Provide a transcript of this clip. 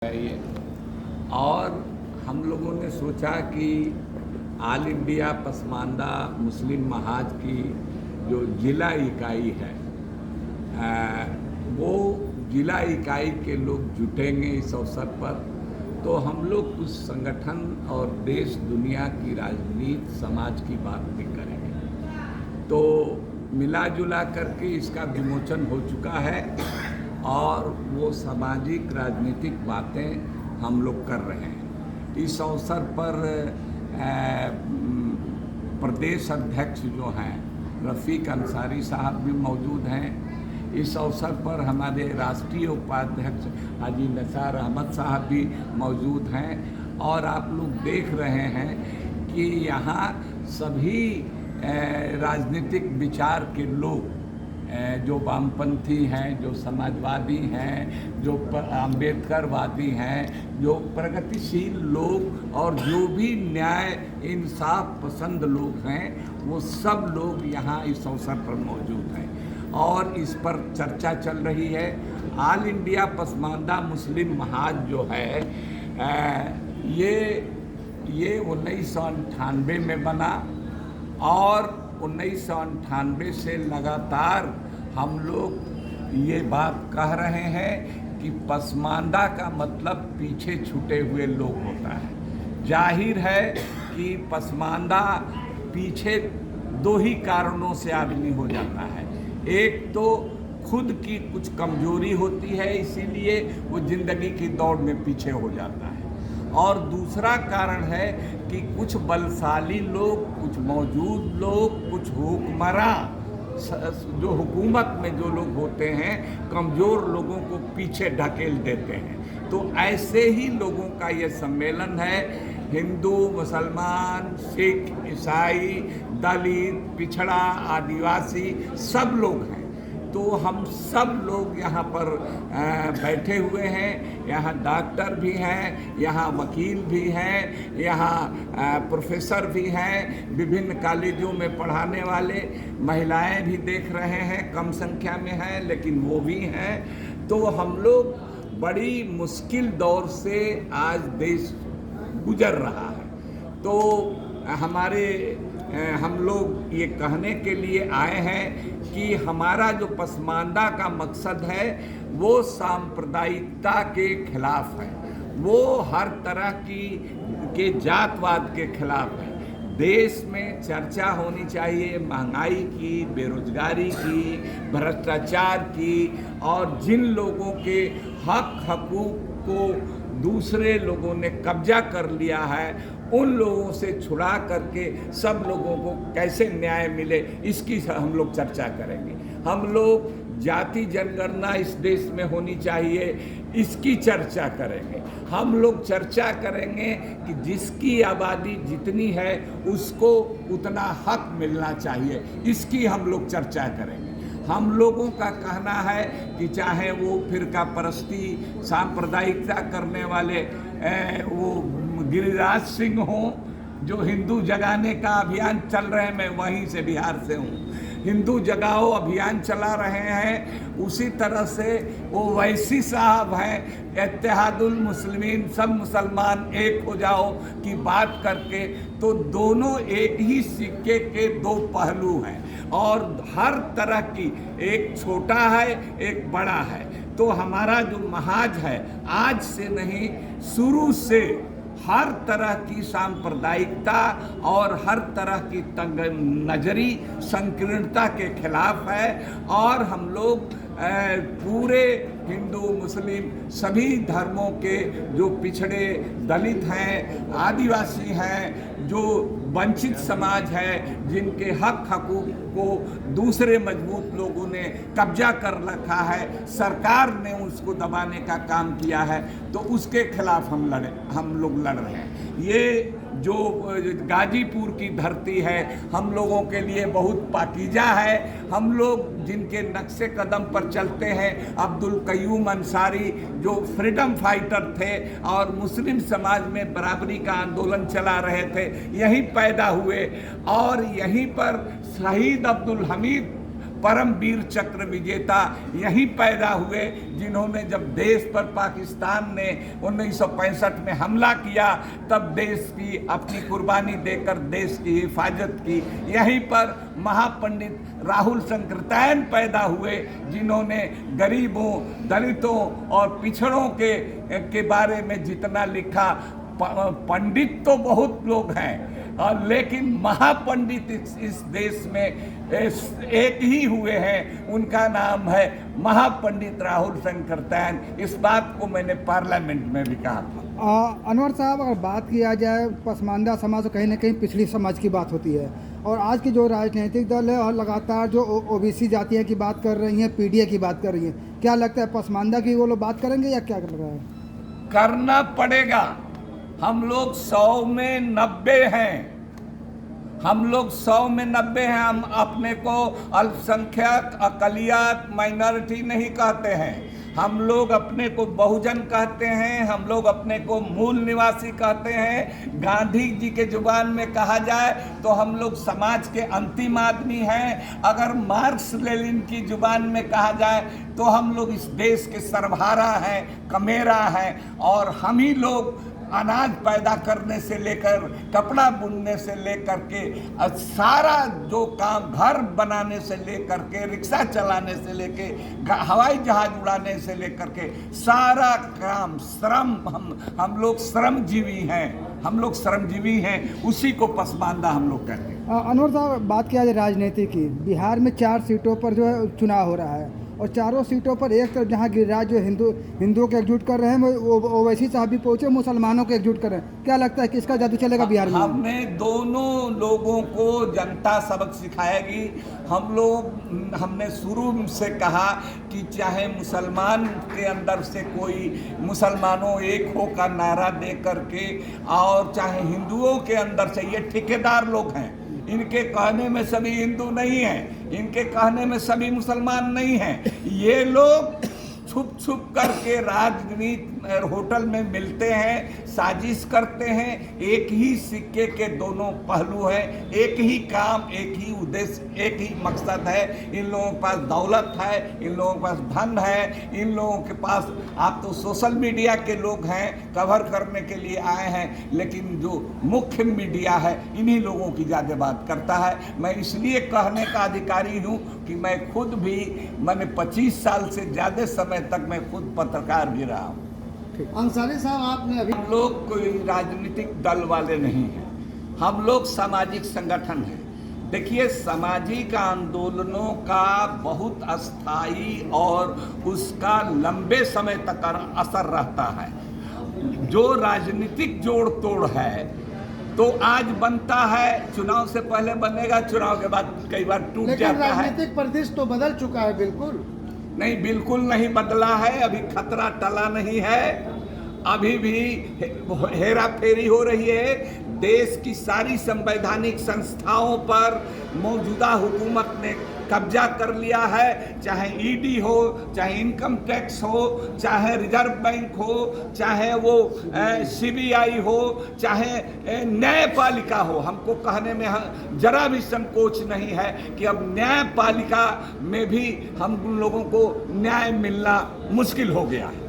ये और हम लोगों ने सोचा कि ऑल इंडिया पसमानदा मुस्लिम महाज की जो जिला इकाई है वो जिला इकाई के लोग जुटेंगे इस अवसर पर। तो हम लोग कुछ संगठन और देश दुनिया की राजनीति समाज की बात भी करेंगे। तो मिला जुला करके इसका विमोचन हो चुका है और वो सामाजिक राजनीतिक बातें हम लोग कर रहे हैं। इस अवसर पर प्रदेश अध्यक्ष जो हैं रफ़ीक अंसारी साहब भी मौजूद हैं। इस अवसर पर हमारे राष्ट्रीय उपाध्यक्ष हाजी निसार अहमद साहब भी मौजूद हैं। और आप लोग देख रहे हैं कि यहाँ सभी राजनीतिक विचार के लोग, जो वामपंथी हैं, जो समाजवादी हैं, जो अम्बेडकरवादी हैं, जो प्रगतिशील लोग और जो भी न्याय इंसाफ पसंद लोग हैं, वो सब लोग यहाँ इस अवसर पर मौजूद हैं और इस पर चर्चा चल रही है। ऑल इंडिया पसमानदा मुस्लिम महाज जो है ये 1998 में बना और 1998 से लगातार हम लोग ये बात कह रहे हैं कि पसमानदा का मतलब पीछे छूटे हुए लोग होता है। जाहिर है कि पसमानदा पीछे दो ही कारणों से आदमी हो जाता है। एक तो खुद की कुछ कमजोरी होती है, इसीलिए वो जिंदगी की दौड़ में पीछे हो जाता है। और दूसरा कारण है कि कुछ बलशाली लोग, कुछ मौजूद लोग, कुछ हुक्मरां, जो हुकूमत में जो लोग होते हैं, कमज़ोर लोगों को पीछे ढकेल देते हैं। तो ऐसे ही लोगों का ये सम्मेलन है। हिंदू, मुसलमान, सिख, ईसाई, दलित, पिछड़ा, आदिवासी सब लोग हैं। तो हम सब लोग यहाँ पर बैठे हुए हैं। यहाँ डॉक्टर भी हैं, यहाँ वकील भी हैं, यहाँ प्रोफेसर भी हैं, विभिन्न कॉलेजों में पढ़ाने वाले, महिलाएं भी देख रहे हैं, कम संख्या में हैं लेकिन वो भी हैं। तो हम लोग बड़ी मुश्किल दौर से आज देश गुजर रहा है। तो हम लोग ये कहने के लिए आए हैं कि हमारा जो पसमानदा का मकसद है वो सांप्रदायिकता के खिलाफ है, वो हर तरह के जातवाद के खिलाफ है। देश में चर्चा होनी चाहिए महंगाई की, बेरोजगारी की, भ्रष्टाचार की, और जिन लोगों के हकूक को दूसरे लोगों ने कब्जा कर लिया है उन लोगों से छुड़ा करके सब लोगों को कैसे न्याय मिले, इसकी हम लोग चर्चा करेंगे। हम लोग जाति जनगणना इस देश में होनी चाहिए, इसकी चर्चा करेंगे। हम लोग चर्चा करेंगे कि जिसकी आबादी जितनी है उसको उतना हक मिलना चाहिए, इसकी हम लोग चर्चा करेंगे। हम लोगों का कहना है कि चाहे वो फिरका परस्ती, सांप्रदायिकता करने वाले वो गिरिराज सिंह हों, जो हिंदू जगाने का अभियान चल रहे हैं, मैं वहीं से बिहार से हूँ, हिंदू जगाओ अभियान चला रहे हैं, उसी तरह से वो वैसी साहब हैं इत्तेहादुल मुस्लिमीन, सब मुसलमान एक हो जाओ की बात करके। तो दोनों एक ही सिक्के के दो पहलू हैं और हर तरह की, एक छोटा है एक बड़ा है। तो हमारा जो महाज है आज से नहीं, शुरू से हर तरह की सांप्रदायिकता और हर तरह की तंग नजरी संकीर्णता के खिलाफ है। और हम लोग पूरे हिंदू मुस्लिम सभी धर्मों के जो पिछड़े दलित हैं, आदिवासी हैं, जो वंचित समाज है, जिनके हकूक को दूसरे मजबूत लोगों ने कब्जा कर रखा है, सरकार ने उसको दबाने का काम किया है, तो उसके खिलाफ हम लोग लड़ रहे हैं। ये जो गाजीपुर की धरती है हम लोगों के लिए बहुत पाकीज़ा है। हम लोग जिनके नक्शे कदम पर चलते हैं, अब्दुल कयूम अंसारी जो फ्रीडम फाइटर थे और मुस्लिम समाज में बराबरी का आंदोलन चला रहे थे, यहीं पैदा हुए और यहीं पर शहीद अब्दुल हमीद परमवीर चक्र विजेता यहीं पैदा हुए, जिन्होंने जब देश पर पाकिस्तान ने 1965 में हमला किया तब देश की अपनी कुर्बानी देकर देश की हिफाजत की। यहीं पर महापंडित राहुल शंकरतैन पैदा हुए, जिन्होंने गरीबों, दलितों और पिछड़ों के बारे में जितना लिखा। पंडित तो बहुत लोग हैं, लेकिन महापंडित इस देश में एक ही हुए हैं, उनका नाम है महापंडित राहुल शंकरतैन। इस बात को मैंने पार्लियामेंट में भी कहा था। अनवर साहब, अगर बात किया जाए पसमानदा समाज, तो कहीं ना कहीं पिछड़ी समाज की बात होती है, और आज की जो राजनीतिक दल है और लगातार जो ओबीसी जातियों की बात कर रही हैं, पीडीए की बात कर रही हैं, क्या लगता है पसमानदा की वो लोग बात करेंगे या क्या कर रहा है? करना पड़ेगा। हम लोग 100 में 90 हैं, हम लोग 100 में 90 हैं। हम अपने को अल्पसंख्यक, अकलियत, माइनॉरिटी नहीं कहते हैं। हम लोग अपने को बहुजन कहते हैं, हम लोग अपने को मूल निवासी कहते हैं। गांधी जी के जुबान में कहा जाए तो हम लोग समाज के अंतिम आदमी हैं। अगर मार्क्स लेनिन की जुबान में कहा जाए तो हम लोग इस देश के सरबराह हैं, कमेरा हैं, और हम ही लोग अनाज पैदा करने से लेकर कपड़ा बुनने से लेकर के सारा जो काम, घर बनाने से लेकर के रिक्शा चलाने से लेके हवाई जहाज उड़ाने से लेकर के सारा काम श्रम, हम लोग श्रमजीवी हैं, हम लोग श्रमजीवी हैं, उसी को पसमानदा हम लोग कहते हैं। अनवर साहब, बात किया जाए राजनीति की, बिहार में 4 सीटों पर जो है चुनाव हो रहा है, और चारों सीटों पर एक तरफ जहां गिरिराज जो हिंदुओं को एकजुट कर रहे हैं, वो ओवैसी साहब भी पहुंचे मुसलमानों को एकजुट कर रहे हैं। क्या लगता है कि इसका जादू चलेगा बिहार में? हमने दोनों लोगों को जनता सबक सिखाएगी। हमने शुरू से कहा कि चाहे मुसलमान के अंदर से कोई मुसलमानों एक हो का नारा दे करके, और चाहे हिंदुओं के अंदर से, ये ठेकेदार लोग हैं, इनके कहने में सभी हिंदू नहीं हैं, इनके कहने में सभी मुसलमान नहीं हैं। ये लोग छुप छुप करके राजनीति होटल में मिलते हैं, साजिश करते हैं। एक ही सिक्के के दोनों पहलू हैं, एक ही काम, एक ही उद्देश्य, एक ही मकसद है। इन लोगों के पास दौलत है, इन लोगों के पास धन है, इन लोगों के पास, आप तो सोशल मीडिया के लोग हैं, कवर करने के लिए आए हैं, लेकिन जो मुख्य मीडिया है इन्हीं लोगों की ज़्यादा बात करता है। मैं इसलिए कहने का अधिकारी हूँ कि मैंने 25 साल से ज़्यादा समय तक मैं खुद पत्रकार भी रहा हूँ। अंसारी साहब, आपने अभी, हम लोग कोई राजनीतिक दल वाले नहीं हैं, हम लोग सामाजिक संगठन हैं। देखिए, सामाजिक आंदोलनों का बहुत अस्थायी और उसका लंबे समय तक असर रहता है। जो राजनीतिक जोड़ तोड़ है तो आज बनता है, चुनाव से पहले बनेगा, चुनाव के बाद कई बार टूट जाता है। राजनीतिक परिदृश्य तो बदल चुका है। बिल्कुल नहीं, बिल्कुल नहीं बदला है, अभी खतरा टला नहीं है, अभी भी हेरा फेरी हो रही है। देश की सारी संवैधानिक संस्थाओं पर मौजूदा हुकूमत ने कब्जा कर लिया है, चाहे ईडी हो, चाहे इनकम टैक्स हो, चाहे रिजर्व बैंक हो, चाहे वो सीबीआई हो, चाहे न्यायपालिका हो। हमको कहने में जरा भी संकोच नहीं है कि अब न्यायपालिका में भी हम लोगों को न्याय मिलना मुश्किल हो गया है।